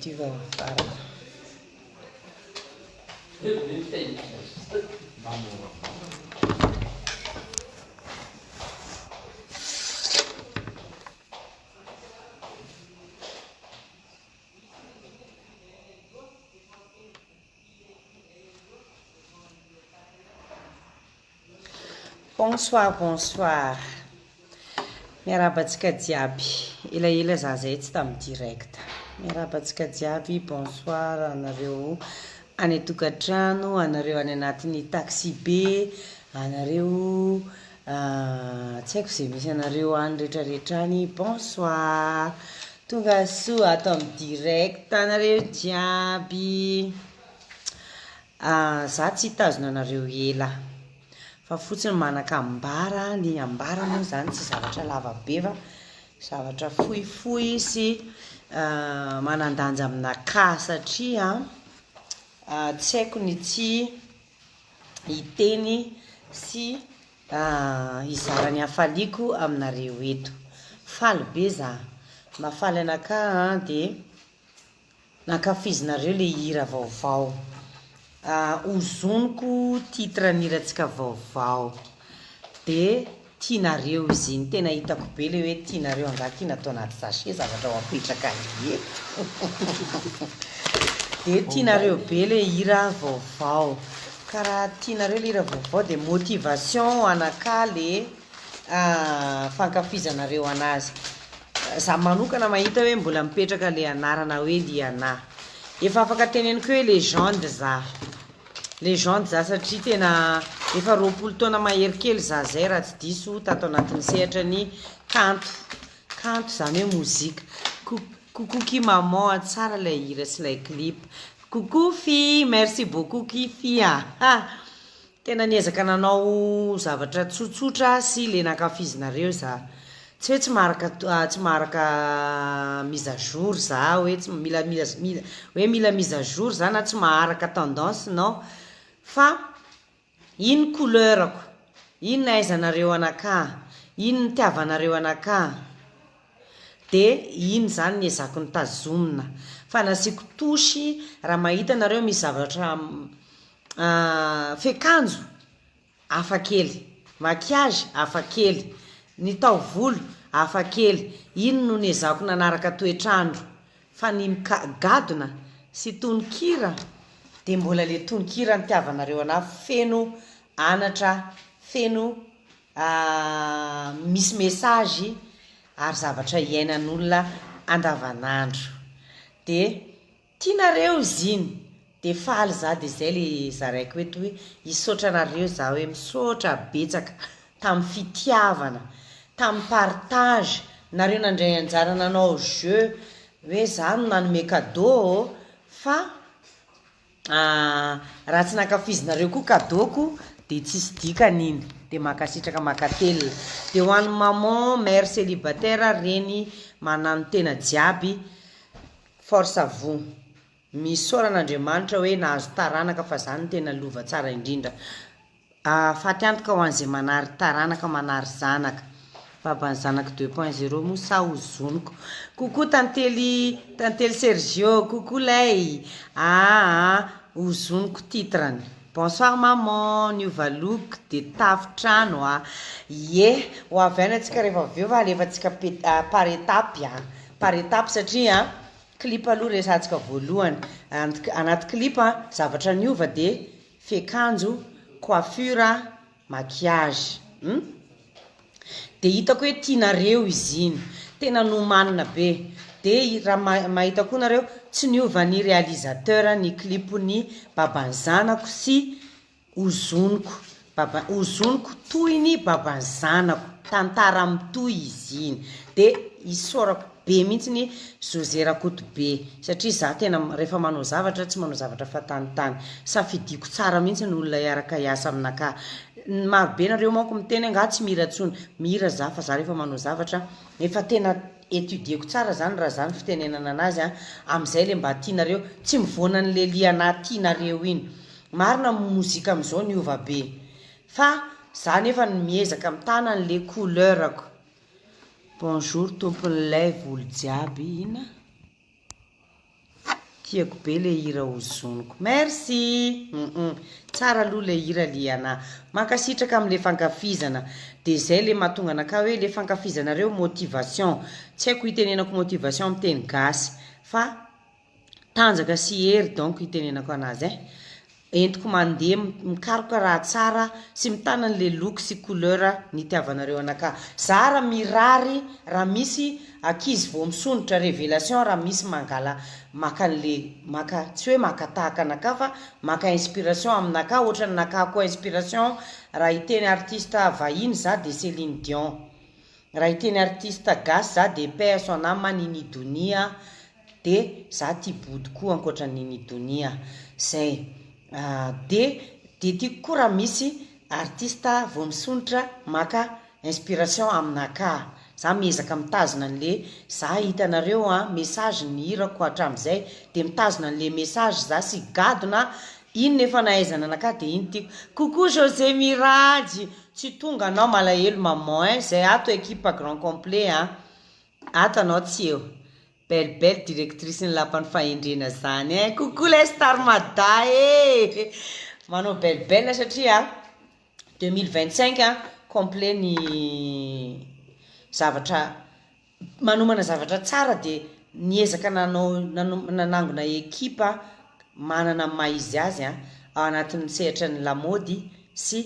Diva fara. Bonsoir, bonsoir. Miarabantsika jiaby. Elaela za zay tsy tamin'ny direct. Miarabantsika jiaby, bonsoir anareo any tokantrano, anareo any anatin'ny taxi be, anareo tsy haiko izay misy anareo any rehetrarehetra any. Bonsoir. Tonga soa ato amin'ny direct anareo jiaby. Za tsy hitazona anareo ela. Fa fotsiny manakambara, ny ambara moa zany tsy zavatra lava be fa zavatra fohifohy sy manandanja aminakahy satria tsy haiko ny tsy hiteny sy hizara ny hafaliako aminareo eto. Faly be za, mafaly anakahy dia nankafizinareo le hira vaovao. Ozoniko titre nirantsika vaovao dia tianareo izy iny, tena hitako be le hoe tianareo angaty natao anaty sachet zavatra ho apetraka eto. Dia tianareo be le hira vaovao, karaha tianareo le hira vaovao dia motivation anakahy le fankafizanareo anazy. Za manokana mahita hoe mbola mipetraka le anarana hoe Liana. Efa afaka teneniko hoe légende za. Légende za satria tena efa 20 taona mahery kely za zay raha tsy diso tato anatin'ny sehatra ny kanto. Kanto zany hoe mozika. Coucou ki maman, tsara ilay hira sy ilay clip. Coucou fille, merci beaucoup ki fille. Tena niezaka nanao zavatra tsotsotra sy le nankafizinareo za. Tsy hoe tsy maharaka mise à jour za, hoe tsy mila mise à jour za na tsy maharaka tendance non, fa iny couleurako, iny nahaizanareo anakahy, iny nitiavanareo anakahy, dia iny zany niezako nitazomina. Fa nasiako tosy raha mahita anareo misy zavatra fekanjo hafakely, maquillage hafakely, ny taovolo hafakely, iny no niezako nanaraka toetrandro. Fa ny gadona sy tononkira dia mbola le tononkira nitiavanareo anahy, feno anatra, feno misy message ary zavatra iainan'olona andavanandro. Dia tianareo izy iny, dia faly za, dia zay le zaraiko eto hoe hisaotra anareo za, hoe misaotra betsaka tamin'ny fitiavana, tamin'ny partage. Nareo nandray anjara nanao jeu hoe za no nanome cadeau, fa raha tsy nankafizinareo koa cadeauko dia tsisy dikany iny, dia makasitraka makatelina. Dia ho an'ny maman mère célibataire reny manano tena jiaby, force à vous. Misaoran'Andriamanitra hoe nahazo taranaka fa zany tena lova tsara indrindra. Faty antoka ho an'izay manary taranaka, manary zanaka. Babany zanaka 2.0 moa sa ozoniko. Coucou tantely Sergio, coucou lay. Ozoniko titrany. Bonsoir maman, niova look de tafitrano ye, ho avy any antsika rehefa avy eo fa alefantsika par étape par étape satria clip aloha resantsika voalohany. Anaty clip zavatra niova de fekanjo, coiffure, maquillage. Dia hitako hoe tianareo izy iny, tena nomanina be. Dia raha mahita koa nareo tsy niova ny réalisateur ny clipony babany zanako sy ozoniko. Ozoniko toy ny babany zanako, tantara mitoy izy iny. Dia isaorako be mihitsy ny José Rakotobe satria za tena rehefa manao zavatra tsy manao zavatra fatanitany. Safidiko tsara mihitsy ny olona hiaraka hiasa aminakahy. Marobe nareo manko miteny angaha tsy mira intsony. Mira za, fa za rehefa manao zavatra efa tena étudieko tsara zany raha zany fitenenana anazy a amin'izay le mba tianareo tsy mivoana n'le liana tianareo iny marina mozika amin'izao niova be fa za nefa miezaka mitana n'le couleurako bonjour tompon'ilay volo jiaby ina tiako be le hira ozoniko merci tsara aloha le hira liana mankasitraka amin'le fankafizana de zay le mahatonga anaka hoe le fankafizanareo motivation tsy haiko hitenenako motivation amin'ny teny gasy fa tanjaka sy hery donc hitenenako anazy entiko mandeha mikaroka raha tsara sy mitana n'le loko sy couleur nitiavanareo anaka za raha mirary raha misy akizy vao misonitra révélation raha misy mangala maka tsy hoe makatahaka anaka fa maka inspiration aminaka ohatra nanaka koa inspiration raha hiteny artiste vahiny za de Céline Dion raha hiteny artiste gasy za de paix à son âme Nini Donia de za tia body koa ankoatra Nini Donia zay de tiako koa raha misy artiste vao misonitra maka inspiration aminaka za miezaka mitazona an'le za hitanareo message ny hirako hatramin'izay de mitazona an'le message za sy gadona iny nefa nahaizana anaka de iny tiako coucou José Mirady tsy tonga anao malahelo maman zay ato équipe grand complet ato anao tsy eo belle directrice ny lapan'ny fahendrena zany coucou les star mada manao belle satria 2025 complet ny zavatra manomana zavatra tsara de niezaka nanangona ekipa manana maizy azy ao anatin'ny sehatra ny lamody sy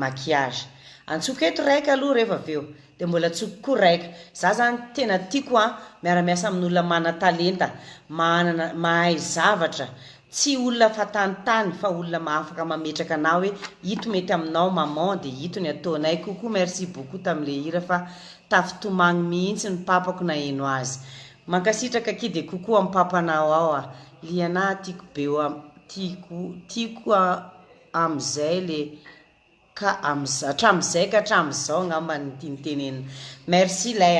maquillage antsoiko eto raika aloha rehefa aveo de mbola tsoko koa raika za zany tena tiako miara-miasa amin'olona mana-talenta manana mahay zavatra tsy olona fatantany fa olona afaka mametraka anao hoe ito mety aminao maman de ito ny ataonay coucou merci beaucoup tam'le hira fa tafitomagny mihitsy ny papako na eno azy mankasitraka aky de coucou amin'ny papanao ao liana tiako be tiako am'izay le ka hatramin'izay ka hatramin'izao ngamba ny tianytenenina merci lay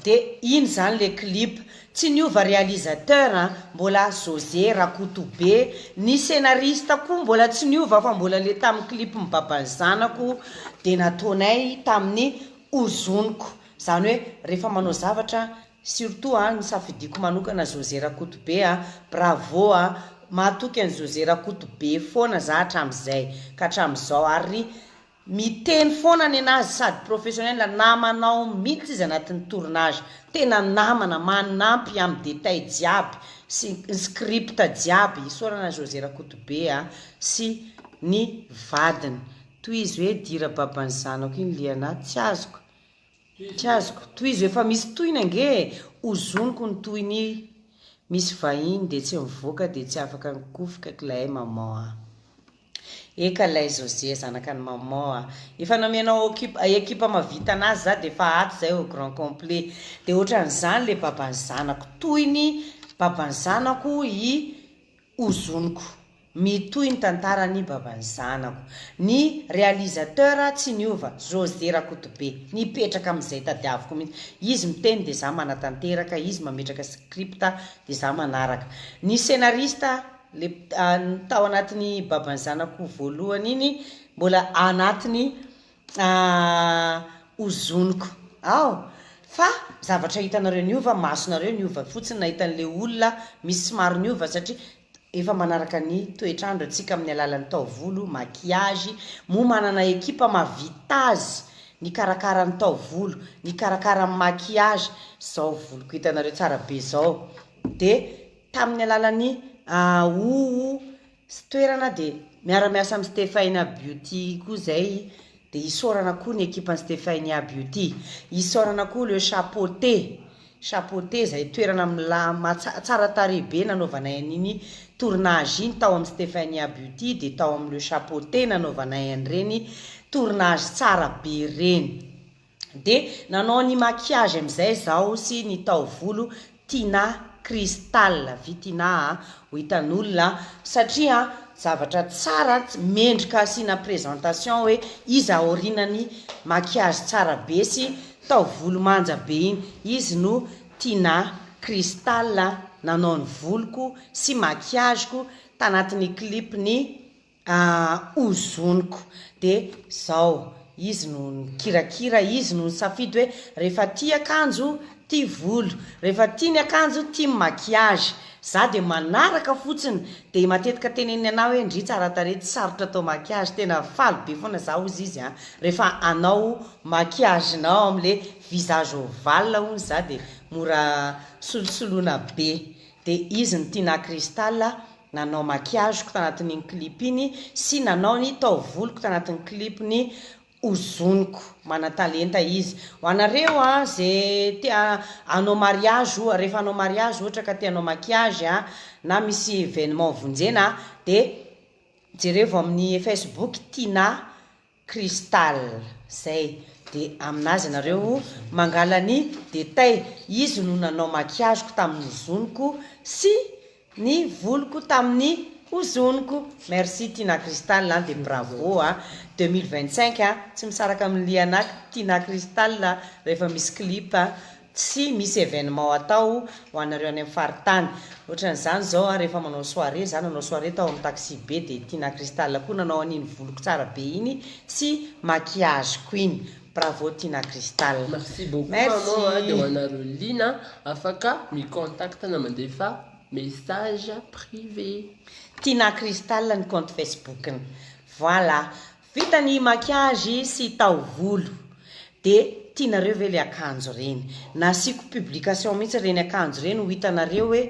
de iny zany le clip tsy niova réalisateur mbola José Rakotobe ny scénariste koa mbola tsy niova fa mbola le tamin'ny clip mibabany zanako de nataonay tamin'ny ozoniko zany hoe rehefa manao zavatra surtout ny safidiko manokana José Rakotobe bravo mahatoky an José Rakotobe foana za hatramin'izay ka hatramin'izao ary miteny foana ny anazy sady professionnel namanao mihitsy izy anatin'ny tournage tena namana manampy amin'ny détail jiaby sy script jiaby isorana José Rakotobe sy ny vadiny toy izy hoe dira babany zanako iny liana tsy azoko toy izy efa misy toyny ange ozoniko ny toyny misy vahiny de tsy mivoaka de tsy afaka nikofika kilay maman eka lay José zanaka ny maman efa namenao ekipa mavita anazy za de efa ato zay au grand complet de ohatran'izany le babany zanako toyny babany zanako i ozoniko mitoy ny tantarany babany zanako ny réalisateur tsy niova José Rakotobe nipetraka amin'izay tadiaviko mihitsy izy miteny de za manatanteraka izy mametraka script de za manaraka ny scénariste le tao anatin'ny babany zanako voalohany iny mbola anatiny ozoniko fa zavatra hitanareo niova masonareo niova fotsiny nahitan'le olona misy somary niova satria efa manaraka ny toetrandro atsika amin'ny alalan'ny taovolo maquillage mo manana ekipa mavita azy ny karakara ny taovolo ny karakara ny maquillage zao voloko hitanareo tsara be zao de tamin'ny alalan'ny toerana de miara-miasa amin'ny Stéphania Beauty koa zay de isorana koa ny ekipa ny Stéphania Beauty isorana koa le chapeauté zay toerana tsara tarehy be nanaovanay an'iny tournage iny tao amin'ny Stéphania Beauty de tao amin'ny le chapeauté nanaovanay an'ireny tournage tsara be reny de nanao ny maquillage amin'izay zao sy ny taovolo Tina Cristal vitina ho hitan'olona satria zavatra tsara mendrika asina présentation hoe izy aorinany maquillage tsara be sy taovolo manja be iny izy no Tina Cristal nanao ny voloko sy makiaziko tanatin'ny clipny ozoniko de zao izy no kirakira izy no safidy hoe rehefa tia akanjo tia volo rehefa tia ny akanjo tia makiazy za de manaraka fotsiny de matetika teneniny anao hoe ndry tsara tarety sarotra atao makiazy tena faly be foana za ozy izy rehefa anao makiazinao am'le visage ovale hoy za de mora solosoloana be de izy ny Tina Cristal nanao makiaziko tanatin'iny clip iny sy nanao ny taovoloko tanatin'ny clipny ozoniko manatalenta izy ho anareo zay tia anao mariage rehefa anao mariage ohatra ka tia anao makiazy na misy événement vonjena de jereo vao amin'ny Facebook Tina Cristal zay de aminazy anareo mangala ny détail izy no nanao makiaziko tamin'ny ozoniko sy ny voloko tamin'ny ozoniko merci Tina Cristal de bravo 2025 tsy misaraka amin'ny lianaky Tina Cristal rehefa misy clip sy misy événement atao ho anareo any amin'ny faritany ohatran'izany zao rehefa manao soirée zany nanao soirée tao amin'ny taxi be de Tina Cristal koa nanao an'iny voloko tsara be iny sy makiaziko iny bravo Tina Cristal merci beaucoup maman de anareo lina afaka mi-contact na mandefa message privé Tina Cristal ny compte Facebook voilà vita ny makiazy sy taovolo de tianareo ve le akanjo reny nasiko publication mihitsy reny akanjo reny ho hitanareo hoe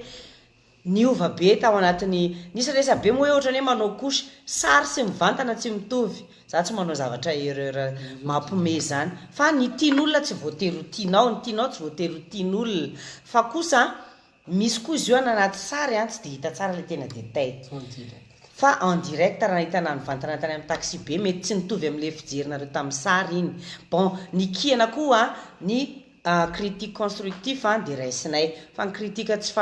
niova be tao anatin'ny nisy resa be moa hoe ohatrany hoe manao kosy sary sy mivantana tsy mitovy za tsy manao zavatra erreur mampome zany fa ny tian'olona tsy voatery ho tianao ny tianao tsy voatery ho tian'olona fa kosa misy koa izy io anaty sary tsy de hita tsara le tena détail fa en direct raha hitana ny vantana tany amin'ny taxi be mety tsy nitovy amin'le fijerinareo tamin'ny sary iny bon ny kiana koa ny critique constructif de raisinay fa ny critique tsy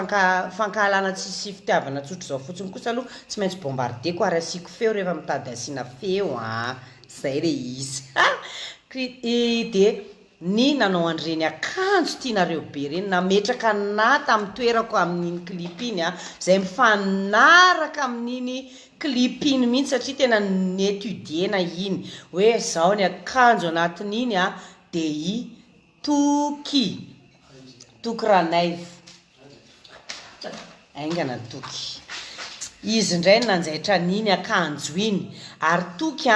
fankahalana tsy fitiavana tsotro zao fotsiny kosa aloha tsy maintsy bombarder ko ary asiko feo rehefa mitady asiana feo zay re izy de ny nanao an'ireny akanjo tianareo be reny nametraka na tamin'ny toerako amin'iny clip iny zay mifanaraka amin'iny clip iny mihitsy satria tena nyétudiena iny hoe zao ny akanjo anatin'iny de i toky ranaivo aingana toky izy indray nanjaitra an'iny akanjo iny ary toky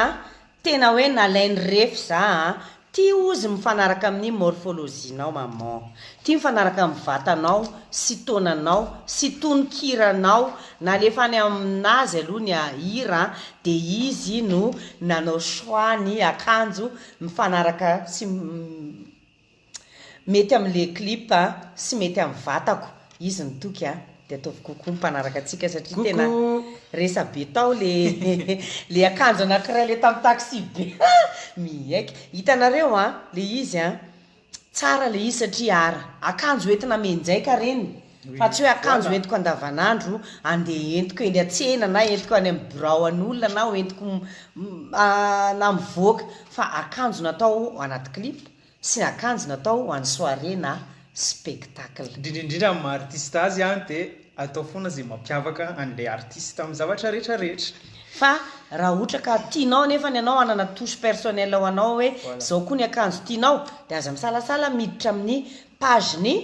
tena hoe nalainy refy za tia ozy mifanaraka amin'ny morphologienao maman tia mifanaraka amin'ny vatanao sy taonanao sy tonokiranao na lefa any aminazy aloha ny hira de izy no nanao choix ny akanjo mifanaraka sy mety amin'le clip sy mety amin'ny vatako izy ny toky de ataovy kokoa mimpanaraka atsika satria tena resa be tao le akanjo anankiray le tamin'ny taxi be mihaiky hitanareo le izy tsara le izy satria akanjo entina menjaika reny fa tsy hoe akanjo entiko andavanandro andeha entiko eny an-tsena na entiko any amin'ny birao an'olona na entiko na mivoaka fa akanjo natao anaty clip sy akanjo natao ho an'ny soirée na spectacle indrindrindrindra amin'ny artiste azy de atao foana zay mampiavaka an'ilay artiste amin'ny zavatra rehetrarehetra fa raha ohatra ka tianao nefa ny anao anana touche personnel ho anao hoe zao koa ny akanjo tianao de aza misalasala miditra amin'ny page ny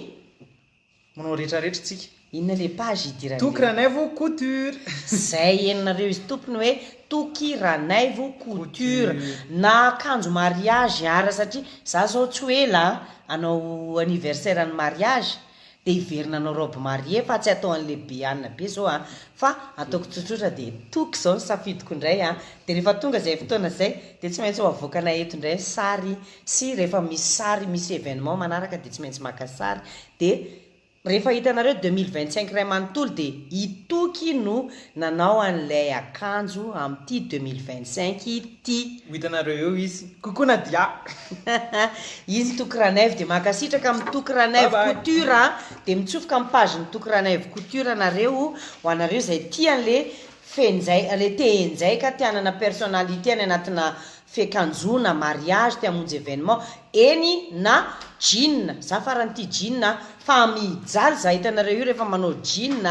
manao rehetrarehetra tsika inona le page idirana Toky Ranaivo Couture zay eninareo izy tompony hoe Toky Ranaivo Couture na akanjo mariage ara satria za zao tsy hoe la anao anniversaire ny mariage de hiverina anao robe mariée fa tsy atao an'le be anina be zao fa ataoko tsotsotra de toky zao safidiko indray de rehefa tonga zay fotoana zay de tsy maintsy ho avoakana eto indray sary sy rehefa misy sary misy événement manaraka de tsy maintsy maka sary de rehefa hitanareo 2025 ray manontolo de itoky no nanao an'ilay akanjo amin'ity 2025 ity hitanareo eo izy kokoa dia izy Toky Ranaivo de makasitraka amin'ny Toky Ranaivo Couture de mitsofoka amin'ny page ny Toky Ranaivo Couture nareo ho anareo zay tia an'le fenjay le tenjay ka tianana personnalité any anatina fekanjona mariage te hamonjy événement eny na jean za faran'ity jean fa mijaly za hitanareo io rehefa manao jean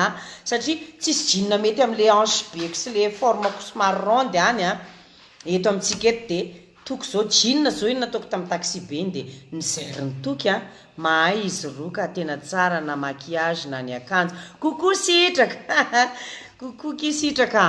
satria tsisy jean mety am'le hanche beko sy le forme somary ronde any eto amintsika eto de toko zao jean zao iny nataoko tamin'ny taxi be iny de nizairiny toky mahay izy roa ka tena tsara na maquillage na ny akanjo kokoa sitraka kokoa kisitraka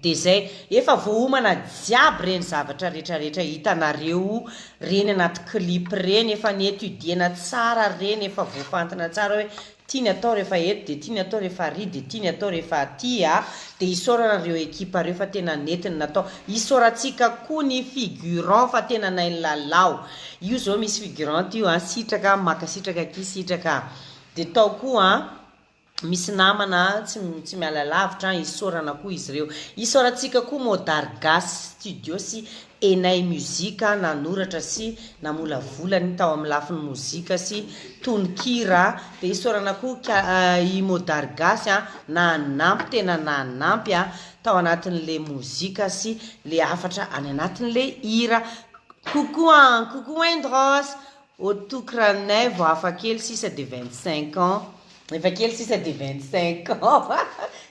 de zay efa voaomana jiaby reny zavatra rehetrarehetra hitanareo reny anaty clip reny efa nietudiena tsara reny efa voafantina tsara hoe tiany atao rehefa eto de tiany atao rehefa ary de tiany atao rehefa aty de isoranareo ekipa reo fa tena netiny natao isoratsika koa ny figurant fa tena nainy lalao io zao misy figurant io sitraka makasitraka kisitraka de tao koa misy namana tsy miala lavitra isorana koa izy reo isoratsika koa Modargas studio sy enay muzika nanoratra sy namola volany tao amin'ny lafiny mozika sy tonikira de isorana koa i Modargas nanampy tena nanampy tao anatin'le mozika sy le afatra any anatin'le hira coucou Indros autocranay vao afakely 6 de 25 ans efa kely sisa de 25 ans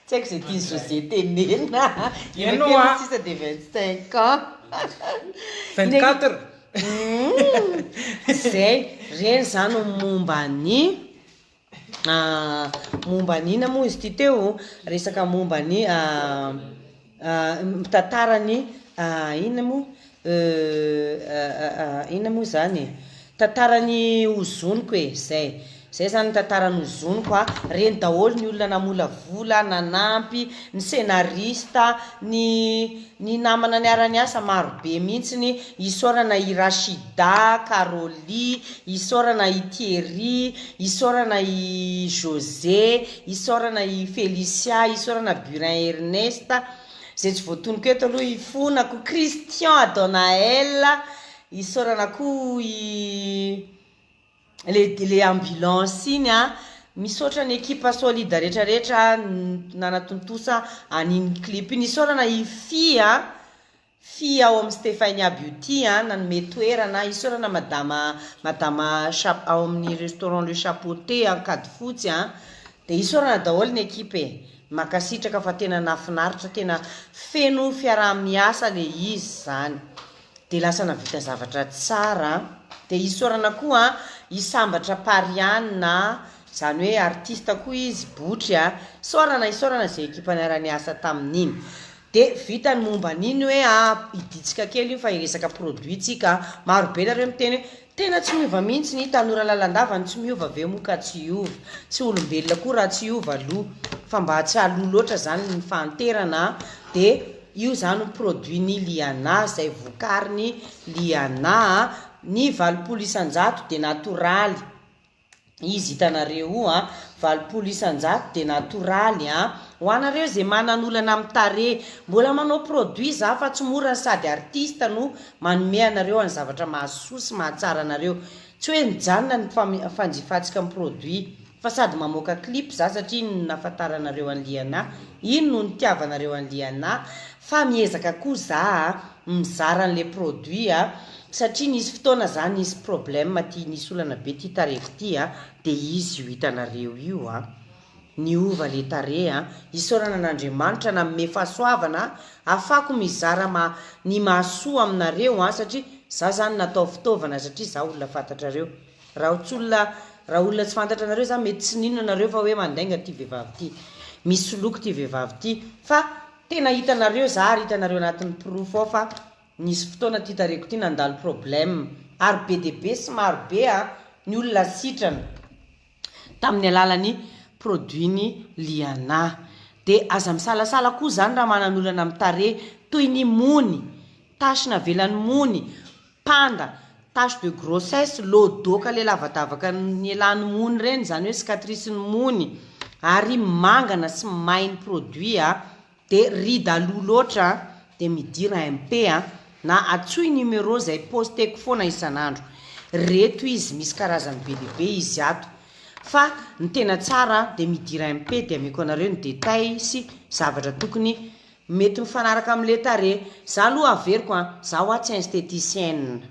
tsy haiko zay tiany société nena sisa de 25 ans 24 zay reny zany momba nina moa izy ty teo resaka momba ny tantarany inona moa zany tantarany ozoniko zay zany tantarany ozoniko reny daholo ny olona namola vola nanampy ny scénariste ny namana niarany asa maro be mihitsiny isorana i Rachida Caroly isorana i Thierry isorana i José isorana i Félicia isorana Burin Ernest zay tsy voatoniko eto aloha ifonako Christian Adonael isorana koa le ambulance iny misaotra ny ekipa solide rehetrarehetra nanatontosa aniny clip iny isorana i fia ao amin'ny Stéphania Beauty nanome toerana isorana madama ao amin'ny restaurant Le Chapeauté ankady fotsy de isorana daholo ny ekipe makasitraka fa tena nafinaritra tena feno fiaraha-miasa le izy zany de lasa navita zavatra tsara de isorana koa isambatra Pariana zany hoe artiste koa izy botry isorana zay ekipa niarany asa tamin'iny de vita ny momba an'iny hoe iditsika kely io fa iresaka produit tsika maro be nareo miteny tena tsy miova mihitsy ny tanora lalandava tsy miova aveo moa ka tsy iova tsy olombelona koa raha tsy iova aloha fa mba tsy aloha loatra zany ny fanterana de io zany produit ny Liana zay vokariny Liana ny 900 de natoraly izy hitanareo valopolo isanjato de natoraly ho anareo zay manan'olana amin'ny tare mbola manao produit za fa tsy mora sady artiste no manome anareo any zavatra mahasoa sy mahatsara anareo tsy hoe nijanona ny fanjifatsika amin'ny produit fa sady mamoaka clip za satria nafantaranareo any Liana ino no nitiavanareo any Liana fa miezaka koa za mizara an'le produit satria nisy fotoana zany nisy problème ty nisy olana be ty tareko ty de izy io hitanareo io niova le tare isorana n'Andriamanitra nanome fahasoavana afako mizara ny mahasoa aminareo satria za zany natao fitaovana satria za olona fantatrareo raha olona tsy fantatra anareo za mety tsy ninona anareo fa hoe mandainga ty vehivavy ty misy loko ty vehivavy ty fa tena hitanareo za ary hitanareo anatin'ny proof ao fa nisy fotoana ty tareko ty nandalo problème ary be de be sy maro be ny olona sitrana tamin'ny alalany produit ny Liana de aza misalasala koa zany raha manan'olana amin'ny tare toy ny mony tache navelany mony panda tache de grossesse lodoka le lavadavaka ny elan'ny mony reny zany hoe cicatrice ny mony ary mangana sy mainy produit de rida loha loatra de midira MP na atsoy numéro zay posteko foana isanandro reto izy misy karazany be de be izy ato fa ny tena tsara de midira MP de ameko anareo ny détail sy zavatra tokony mety mifanaraka am'le tare za aloha averiko za oatsy esthéticienne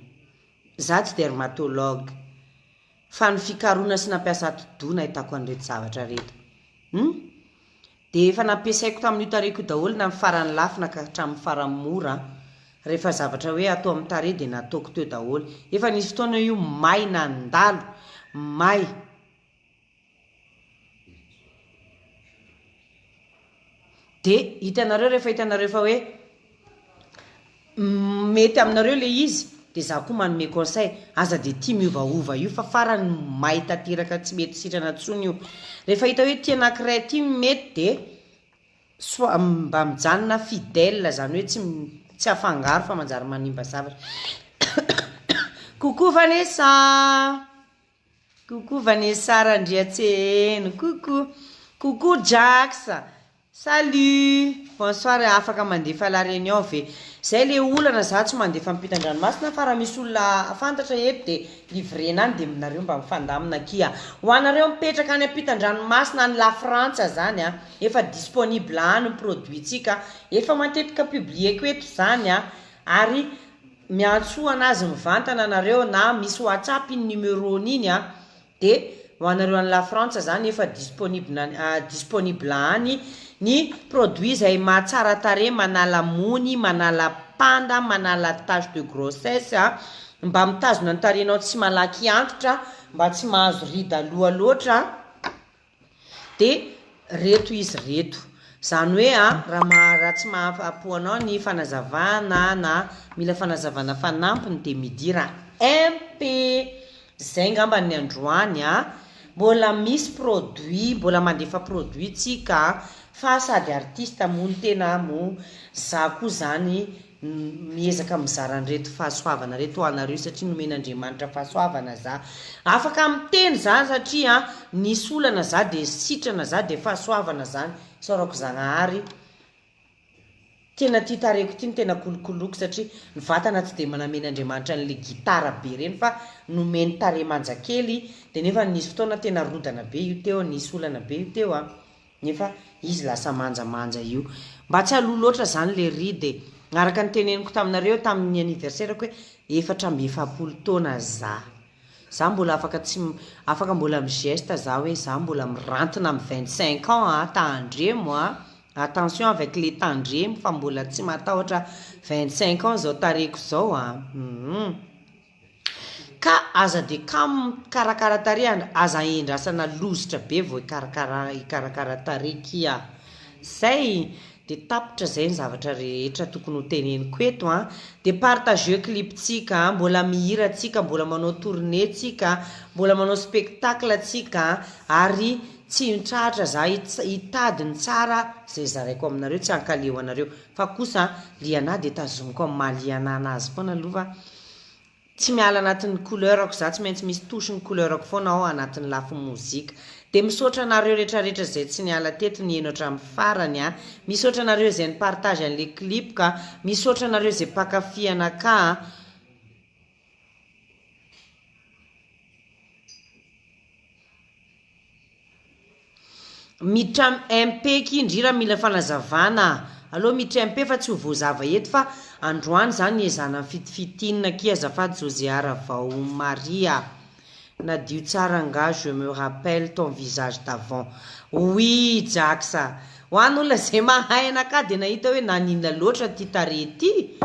za tsy dermatologue fa ny fikarona sy nampiasa todona hitako an'reto zavatra reto dia efa nampiasaiko tamin'io tareko daholo na mifarany lafina ka hatramin'ny farany mora rehefa zavatra hoe atao amin'ny tare dia nataoko teo daholo efa nisy fotoana io may nandalo may dia hitanareo rehefa hitanareo fa hoe mety aminareo le izy dia za koa manome conseil aza dia tia miovaova io fa farany may tanteraka tsy mety sitrana tsony io rehefa hita hoe tia anankiray tia mety dia mba mijanona fidèle zany hoe tsy afangaro fa manjary manimba zavatra coucou Vanessa Randriatseno coucou Jax salut bonsoir afaka mandefa la réunion ve zay le olana za tsy mandefa ampitan-dranomasina fa raha misy olona fantatra eto dia livrena any dia aminareo mba mifandamina kia ho anareo mipetraka any ampitan-dranomasina any la Frantsa zany efa disponible any produitsika efa matetika publieko eto zany ary miantso anazy mivantana anareo na misy WhatsApp iny numéro n'iny dia ho anareo any la Frantsa zany efa disponible any ny produit zay mahatsara tare manala mony manala panda manala tache de grossesse mba mitazona ny tarenao tsy malaky antitra mba tsy mahazo rida loha loatra dia reto izy reto zany hoe raha tsy mahafapoanao ny fanazavana na mila fanazavana fanampiny dia midira MP zay ngamba ny androany mbola misy produit mbola mandefa produit tsika fa sady artiste mony tena mo za koa zany miezaka mizara an'ireto fahasoavana reto anareo satria nomen'Andriamanitra fahasoavana za afaka miteny za satria nisy olana za dia sitrana za dia fahasoavana zany saorako zagnahary tena tia tareko ity ny tena kolokoloko satria ny vatana tsy dia manamen'Andriamanitra n'le gitara be reny fa nomeny tare manjakely dia nefa nisy fotoana tena rodana be io teo nisy olana be io teo nefa izy lasa manjamanja io mba tsy aloha loatra zany le ride araka ny teneniko taminareo tamin'ny anniversaireko hoe 4 taona za mbola afaka mbola migeste za hoe za mbola mirantina amin'ny 25 ans tandremo attention avec les tandremo fa mbola tsy matahotra 25 ans zao tareko zao ka aza dia karakara tare aza endrasana lozitra be vao ikarakara tareky zay dia tapitra zay ny zavatra rehetra tokony ho teneniko eto dia partage cliptsika mbola mihira tsika mbola manao tournée tsika mbola manao spectacle tsika ary tsy mitrahatra za hitadiny tsara zay zaraiko aminareo tsy hankaleo anareo fa kosa liana dia tazomiko amin'ny mahaliana anazy foana aloha fa tsy miala anatin'ny couleurako za tsy maintsy misy toshiny couleurako foana ao anatin'ny lafy mozika dia misaotra anareo rehetrarehetra zay tsy niala teto ny eno hatramin'ny farany misaotra anareo zay nipartage an'le clip ka misaotra anareo zay mpakafiana ka miditra MP kindrira mila fanazavana aloha miditra MP fa tsy ho voazava eto fa androany zany ezana fitifitinina kia azafady Josiara vao Maria nadio tsara nga je me rappelle ton visage d'avant oui Jaxa ho an'olona zay mahay anaka dia nahita hoe naninona loatra ty tare ty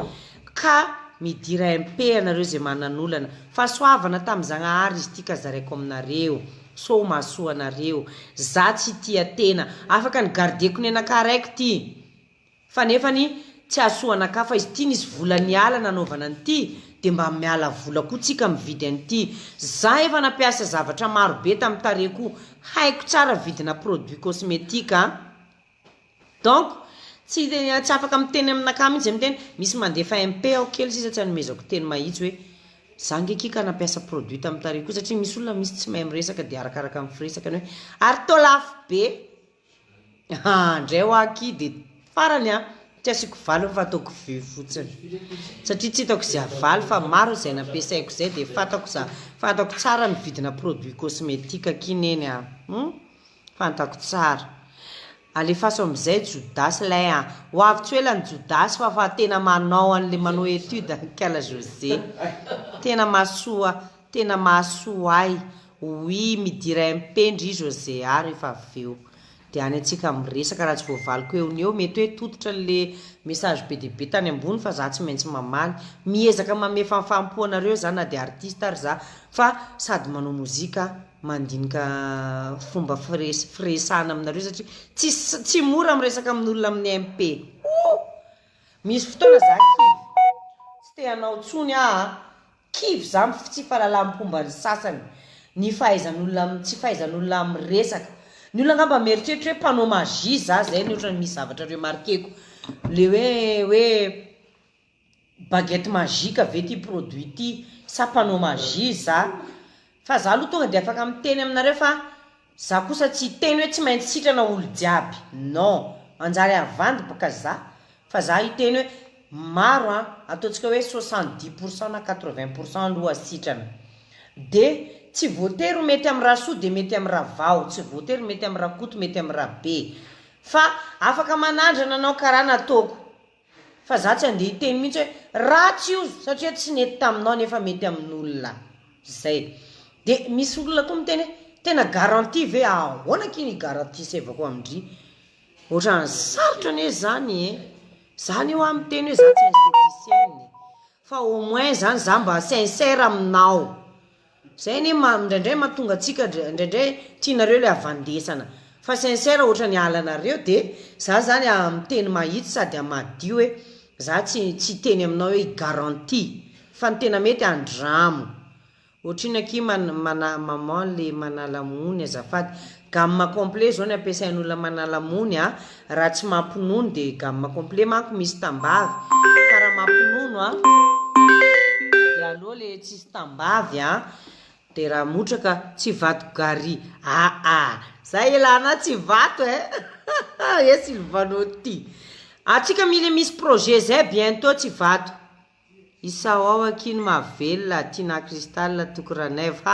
ka midira MP anareo zay manan'olana fa soavana tamin'ny Zagnahary izy ity ka zaraiko aminareo so mahasoa anareo za tsy tia tena afaka ny gardeko ny anakaraiky ty fa nefany tsy ahasoa anaka fa izy ity nisy vola niala nanaovana an'ity dia mba miala vola koa tsika mividy an'ity za efa nampiasa zavatra maro be tamin'ny tareko haiko tsara vidina produit cosmétique donc tsy afaka miteny aminaka mihitsy miteny misy mandefa MP ao kely sisa tsy hanomezako teny mahitsy hoe za ngekika nampiasa produit tamin'ny tareko satria misy olona misy tsy mahay miresaka dia arakaraka amin'ny firesaka ny hoe ary tô lafo be ndray ho aky dia farany tsy asiako valy fa ataoko vy fotsiny satria tsy hitako izay avaly fa maro izay nampiasaiko zay dia fantako tsara ny vidina produit cosmétique kineny fantako tsara alefaso am'izay jodasy lay a ho avy tsy hoe lany jodasy fa tena manao an'le manao étude kala José tena mahasoa ay oui midira mpendry i José ary efa aveo dia any antsika miresaka raha tsy voavaliko eo ny eo mety hoe tototra le message be dibe tany ambony fa za tsy maintsy mamaly miezaka mamefamfampo anareo za na dia artiste ary za fa sady manao mozika mandinika fomba firesahana aminareo satria tsy mora miresaka amin'olona amin'ny MP misy fotoana za kivy tsy te hanao tsony kivy za tsy fahalalam-pomba ny sasany ny fahaizan'olona tsy fahaizan'olona miresaka ny olona angamba mieritreritra hoe mpanao magie za zay ny ohatrany misy zavatra reo markeko le hoe baguette magique ve ty produit ty sa mpanao magie za fa za aloha tonga dia afaka miteny aminareo fa za kosa tsy teny hoe tsy maintsy sitrana olo jiaby non anjary avandy baka za fa za hiteny hoe maro ataontsika hoe 70% na 80% aloha sitrana de tsy voatery mety amin'ny raha soa de mety amin'ny raha vao tsy voatery mety amin'ny raha koto mety amin'ny raha be fa afaka manandrana anao karaha nataoko fa za tsy andeha hiteny mihitsy hoe ratsy io satria tsy nety taminao nefa mety amin'olona zay de misy olona koa miteny tena garantie ve ahoana kiny garantie sevako amindry ohatrany sarotra ane zany zany io amiteny hoe za tsy esthéticienne fa au moins zany za mba sincère aminao zay ne indraindray mahatonga atsika indraindray tianareo le avandesana fa sincère ohatra ny alanareo de za zany miteny mahitsy sady amadio hoe za tsy teny aminao hoe garantie fa ny tena mety andramo ohatriny aky maman le manalamony azafady gamme complet zao ny ampiasain'olona manalamony raha tsy mampinono de gamme complet manko misy tambavy fa raha mampinono de aloha le tsisy tambavy de raha motraka tsy vato gary za elana tsy vato e Sylvanoty atsika mile misy projet zay bientôt tsy vato isao ao akiny mavelona tina cristal tokoraneva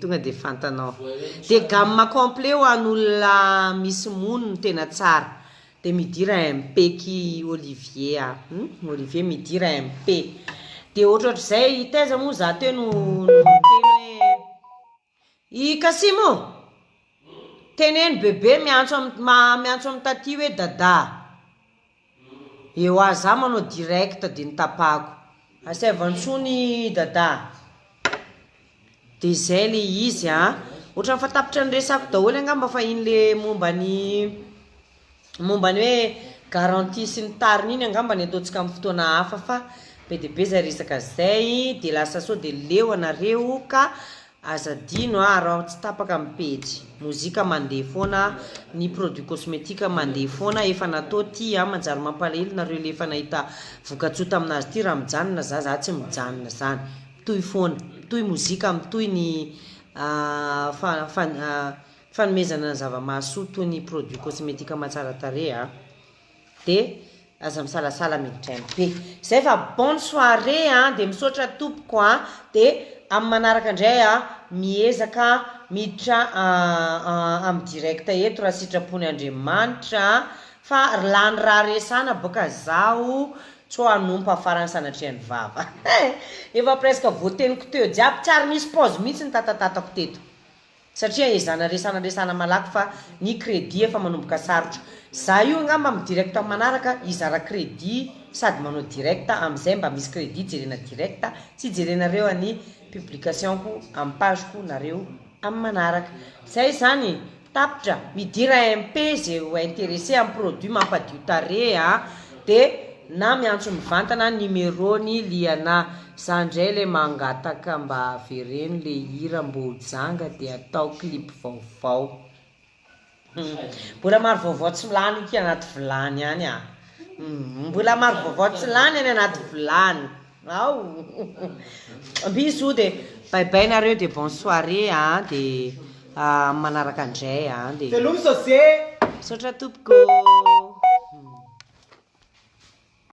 tonga de fantanao de gamme complet ho an'olona misy mono tena tsara de midira mpeky Olivier Olivier midira mp de ohatr'zay itaiza moa za teo no teny hoe i Kasimo teneny bebe miantso amin'ny taty hoe dada eo za manao direct de nitapako asavantsony dada de zay le izy ohatrany fatapitra ny resako daholo angamba fa iny le mombany hoe garantie sy ny tariny iny angamba ny ataontsika amin'ny fotoana hafa fa be de be zay resaka zay de lasa sao de leo anareo ka azadino raha tsy tapaka amin'ny pejy mozika mandeha foana ny produit cosmétique mandeha foana efa natao ty manjary mampalahelo nareo le efa nahita vokatsota aminazy ty raha mijanona za tsy mijanona zany mitohy foana mitohy mozika mitohy ny fanomezana zava-mahasoa toy ny produit cosmétique matsara tarehy de aza misalasala miditra MP zay fa bonne soirée de misaotra tompoko de amin'ny manaraka indray miezaka miditra amin'ny direct eto raha sitrapony Andriamanitra fa lany raha resana boka zaho tsy hanompo afarany sanatrian'ny vava efa presque voateniko teo jiaby tsary misy pause mihitsy ny tatatatako teto satria ezana resana malaky fa ny crédit efa manomboka sarotra za io angamba amin'ny direct manaraka izara crédit sady manao direct amin'izay mba misy crédit jerena direct tsy jerenareo any publicationko amin'ny pageko nareo amin'ny manaraka zay zany tapitra midira MP zay ho intéressé amin'ny produit mampadio tarehy de na miantso mivantana numerony liana sandray le mangataka mba avereny le hira mbo hojanga de atao clip vaovao mbola maro vaovao tsy lany iki anaty vilany any mbola maro vaovao tsy lany any anaty vilany bisous de bye bye nareo de bonne soirée de manaraka andray de Salut José. Misaotra tompoko